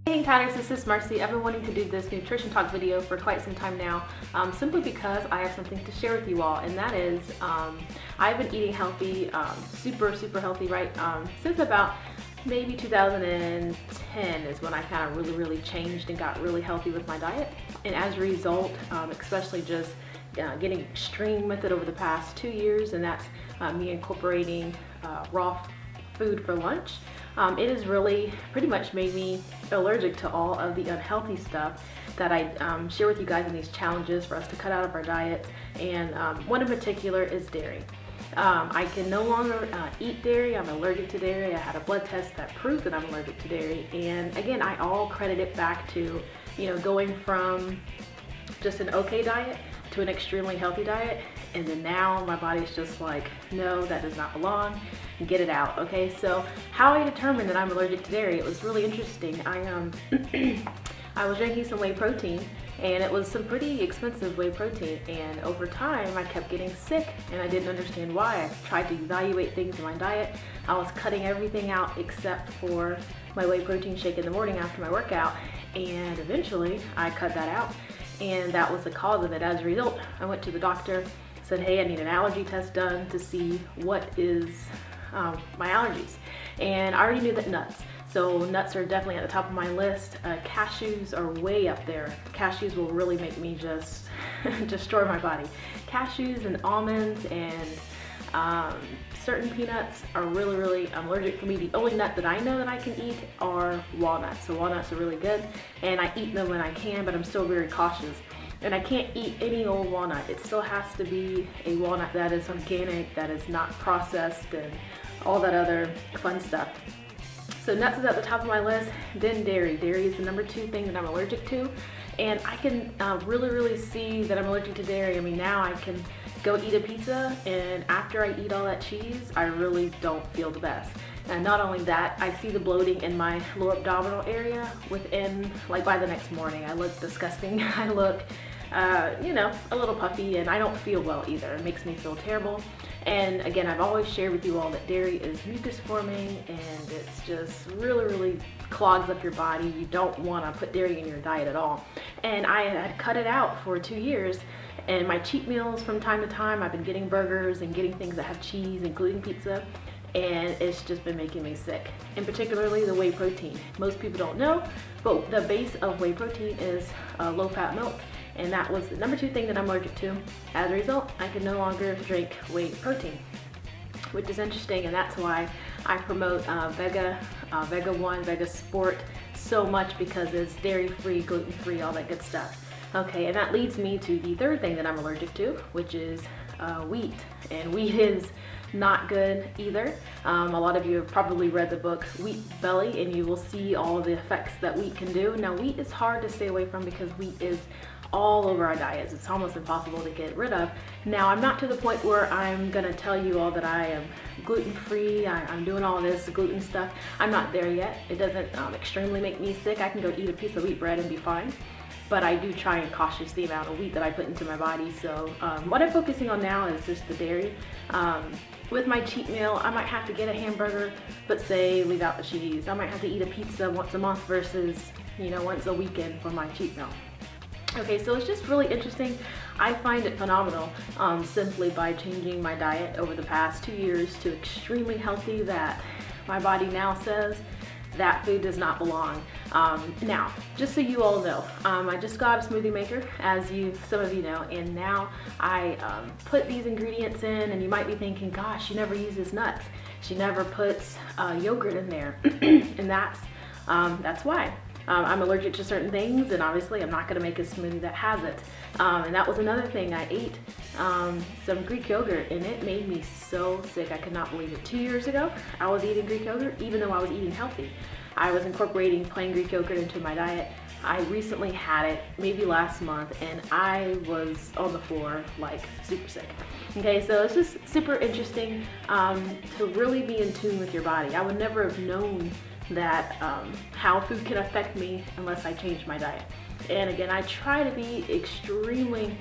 Hey Patters, this is Marcy. I've been wanting to do this nutrition talk video for quite some time now, simply because I have something to share with you all, and that is I've been eating healthy, super healthy, right, since about maybe 2010 is when I kind of really changed and got really healthy with my diet. And as a result, especially just getting extreme with it over the past 2 years, and that's me incorporating raw food for lunch. It has really pretty much made me allergic to all of the unhealthy stuff that I share with you guys in these challenges for us to cut out of our diet. And one in particular is dairy. I can no longer eat dairy. I'm allergic to dairy. I had a blood test that proved that I'm allergic to dairy. And again, I all credit it back to, going from just an okay diet to an extremely healthy diet. And then now my body's just like, no, that does not belong. Get it out. Okay, so how I determined that I'm allergic to dairy, it was really interesting. I was drinking some whey protein, and it was some pretty expensive whey protein, and over time I kept getting sick and I didn't understand why. I tried to evaluate things in my diet. I was cutting everything out except for my whey protein shake in the morning after my workout, and eventually I cut that out, and that was the cause of it. As a result, I went to the doctor, said, hey, I need an allergy test done to see what is my allergies. And I already knew that nuts. So nuts are definitely at the top of my list. Cashews are way up there. Cashews will really make me just destroy my body. Cashews and almonds and certain peanuts are really allergic for me. The only nut that I know that I can eat are walnuts. So walnuts are really good, and I eat them when I can, but I'm still very cautious. And I can't eat any old walnut. It still has to be a walnut that is organic, that is not processed, and all that other fun stuff. So nuts is at the top of my list, then dairy. Dairy is the number 2 thing that I'm allergic to. And I can really see that I'm allergic to dairy. I mean, now I can go eat a pizza, and after I eat all that cheese, I really don't feel the best. And not only that, I see the bloating in my lower abdominal area within, like, by the next morning. I look disgusting. I look, a little puffy, and I don't feel well either. It makes me feel terrible. And again, I've always shared with you all that dairy is mucus forming, and it's just really clogs up your body. You don't want to put dairy in your diet at all. And I had cut it out for 2 years, and my cheat meals from time to time, I've been getting burgers and getting things that have cheese, including pizza, and it's just been making me sick. And particularly the whey protein. Most people don't know, but the base of whey protein is low-fat milk. And that was the number 2 thing that I'm allergic to. As a result, I can no longer drink whey protein, which is interesting, and that's why I promote Vega 1, Vega Sport so much, because it's dairy-free, gluten-free, all that good stuff. Okay, and that leads me to the 3rd thing that I'm allergic to, which is wheat. And wheat is not good either. A lot of you have probably read the book Wheat Belly, and you will see all of the effects that wheat can do. Now, wheat is hard to stay away from because wheat is all over our diets. It's almost impossible to get rid of. Now, I'm not to the point where I'm gonna tell you all that I am gluten-free, I'm doing all this gluten stuff. I'm not there yet. It doesn't extremely make me sick. I can go eat a piece of wheat bread and be fine. But I do try and cautious the amount of wheat that I put into my body. So what I'm focusing on now is just the dairy. With my cheat meal, I might have to get a hamburger, but say leave out the cheese. I might have to eat a pizza once a month versus, once a weekend for my cheat meal. Okay, so it's just really interesting. I find it phenomenal simply by changing my diet over the past 2 years to extremely healthy, that my body now says that food does not belong. Now, just so you all know, I just got a smoothie maker, as some of you know, and now I put these ingredients in, and you might be thinking, gosh, she never uses nuts. She never puts yogurt in there, and that's why. I'm allergic to certain things, and obviously I'm not going to make a smoothie that has it. And that was another thing. I ate some Greek yogurt, and it made me so sick. I could not believe it. 2 years ago, I was eating Greek yogurt, even though I was eating healthy. I was incorporating plain Greek yogurt into my diet. I recently had it, maybe last month, and I was on the floor, like, super sick. Okay, so it's just super interesting to really be in tune with your body. I would never have known that how food can affect me unless I change my diet. And again, I try to be extremely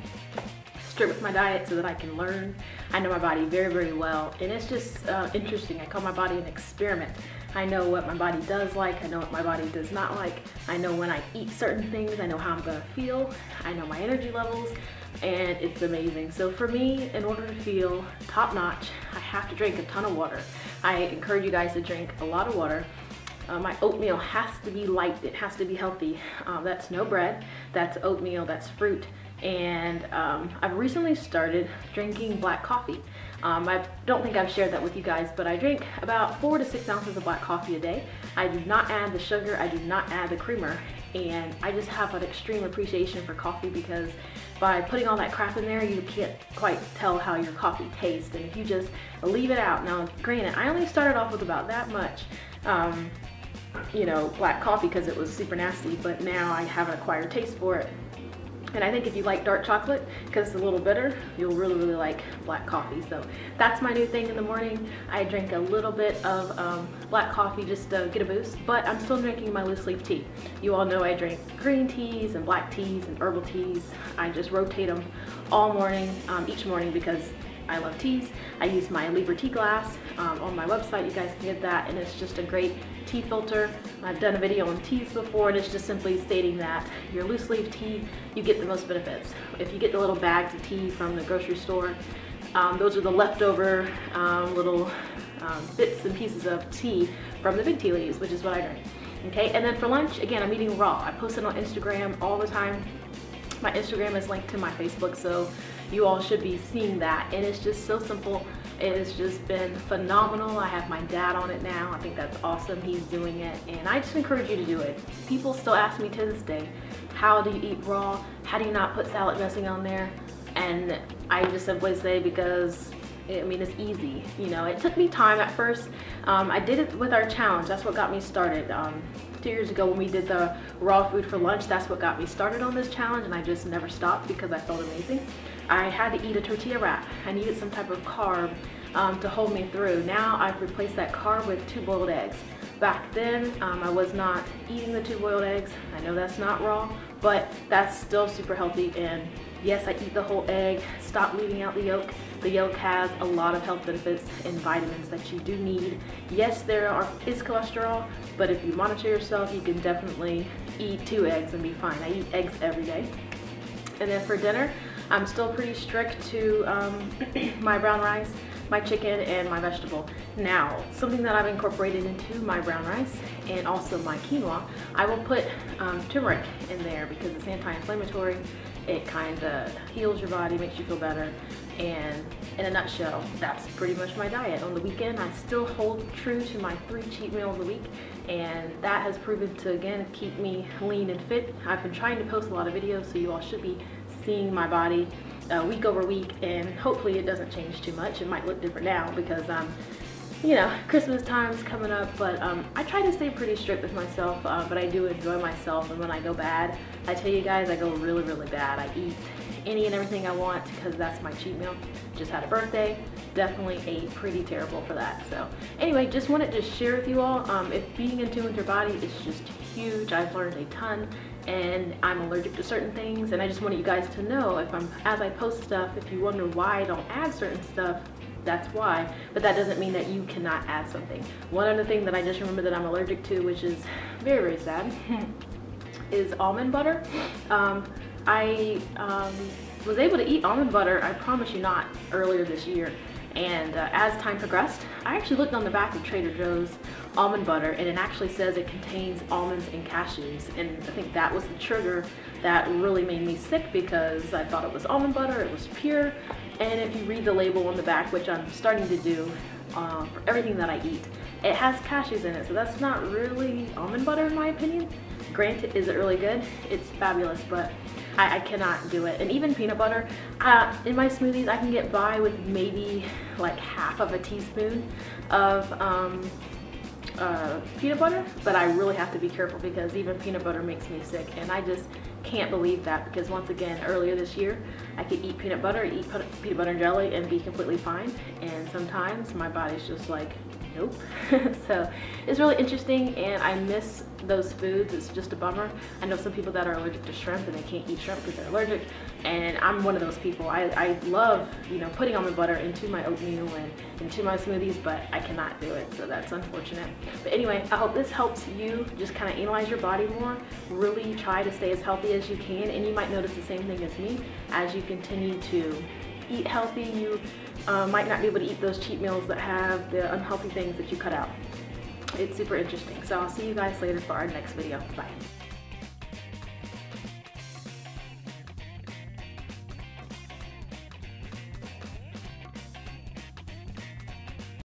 strict with my diet so that I can learn. I know my body very well, and it's just interesting. I call my body an experiment. I know what my body does like, I know what my body does not like, I know when I eat certain things, I know how I'm gonna feel, I know my energy levels, and it's amazing. So for me, in order to feel top notch, I have to drink a ton of water. I encourage you guys to drink a lot of water. My oatmeal has to be light, it has to be healthy. That's no bread, that's oatmeal, that's fruit. And I've recently started drinking black coffee. I don't think I've shared that with you guys, but I drink about 4 to 6 ounces of black coffee a day. I do not add the sugar, I do not add the creamer, and I just have an extreme appreciation for coffee because by putting all that crap in there, you can't quite tell how your coffee tastes. And if you just leave it out, now granted, I only started off with about that much, you know, black coffee because it was super nasty, but now I have an acquired taste for it. And I think if you like dark chocolate, because it's a little bitter, you'll really, really like black coffee. So that's my new thing in the morning. I drink a little bit of black coffee just to get a boost, but I'm still drinking my loose leaf tea. You all know I drink green teas and black teas and herbal teas. I just rotate them all morning, each morning, because I love teas. I use my Libra tea glass on my website. You guys can get that, and it's just a great tea filter. I've done a video on teas before, and it's just simply stating that your loose leaf tea, you get the most benefits. If you get the little bags of tea from the grocery store, those are the leftover little bits and pieces of tea from the big tea leaves, which is what I drink. Okay, and then for lunch, again, I'm eating raw. I post it on Instagram all the time. My Instagram is linked to my Facebook, so you all should be seeing that, and it's just so simple. It has just been phenomenal. I have my dad on it now. I think that's awesome. He's doing it, and I just encourage you to do it. People still ask me to this day, how do you eat raw? How do you not put salad dressing on there? And I just simply say, because I mean, it's easy. You know, it took me time at first. I did it with our challenge. That's what got me started. 2 years ago when we did the raw food for lunch, that's what got me started on this challenge, and I just never stopped because I felt amazing. I had to eat a tortilla wrap. I needed some type of carb to hold me through. Now I've replaced that carb with 2 boiled eggs. Back then, I was not eating the 2 boiled eggs. I know that's not raw, but that's still super healthy. And yes, I eat the whole egg. Stop leaving out the yolk. The yolk has a lot of health benefits and vitamins that you do need. Yes, there is cholesterol, but if you monitor yourself, you can definitely eat 2 eggs and be fine. I eat eggs every day. And then for dinner, I'm still pretty strict to my brown rice, my chicken, and my vegetable. Now, something that I've incorporated into my brown rice and also my quinoa, I will put turmeric in there because it's anti-inflammatory. It kind of heals your body, makes you feel better. And in a nutshell, that's pretty much my diet. On the weekend, I still hold true to my 3 cheat meals a week, and that has proven to, again, keep me lean and fit. I've been trying to post a lot of videos, so you all should be seeing my body week over week, and hopefully it doesn't change too much. It might look different now because you know, Christmas time's coming up, but I try to stay pretty strict with myself, but I do enjoy myself, and when I go bad, I tell you guys, I go really, really bad. I eat any and everything I want because that's my cheat meal. Just had a birthday, definitely ate pretty terrible for that. So anyway, just wanted to share with you all, if being in tune with your body is just huge. I've learned a ton, and I'm allergic to certain things, and I just wanted you guys to know, as I post stuff, if you wonder why I don't add certain stuff, that's why, but that doesn't mean that you cannot add something. One other thing that I just remember that I'm allergic to, which is very, very sad, is almond butter. I was able to eat almond butter, I promise you not, earlier this year, and as time progressed, I actually looked on the back of Trader Joe's almond butter, and it actually says it contains almonds and cashews, and I think that was the trigger that really made me sick because I thought it was almond butter, it was pure. And if you read the label on the back, which I'm starting to do for everything that I eat, it has cashews in it, so that's not really almond butter in my opinion. Granted, is it really good? It's fabulous, but I cannot do it. And even peanut butter, in my smoothies, I can get by with maybe like half of a teaspoon of peanut butter, but I really have to be careful because even peanut butter makes me sick, and I just can't believe that because once again, earlier this year, I could eat peanut butter, eat peanut butter and jelly and be completely fine, and sometimes my body's just like, nope. So it's really interesting, and I miss those foods. It's just a bummer. I know some people that are allergic to shrimp and they can't eat shrimp because they're allergic, and I'm one of those people. I love, you know, putting almond butter into my oatmeal and into my smoothies, but I cannot do it, so that's unfortunate. But anyway, I hope this helps you just kind of analyze your body more, really try to stay as healthy as you can, and you might notice the same thing as me. As you continue to eat healthy, you might not be able to eat those cheat meals that have the unhealthy things that you cut out. It's super interesting. So I'll see you guys later for our next video. Bye.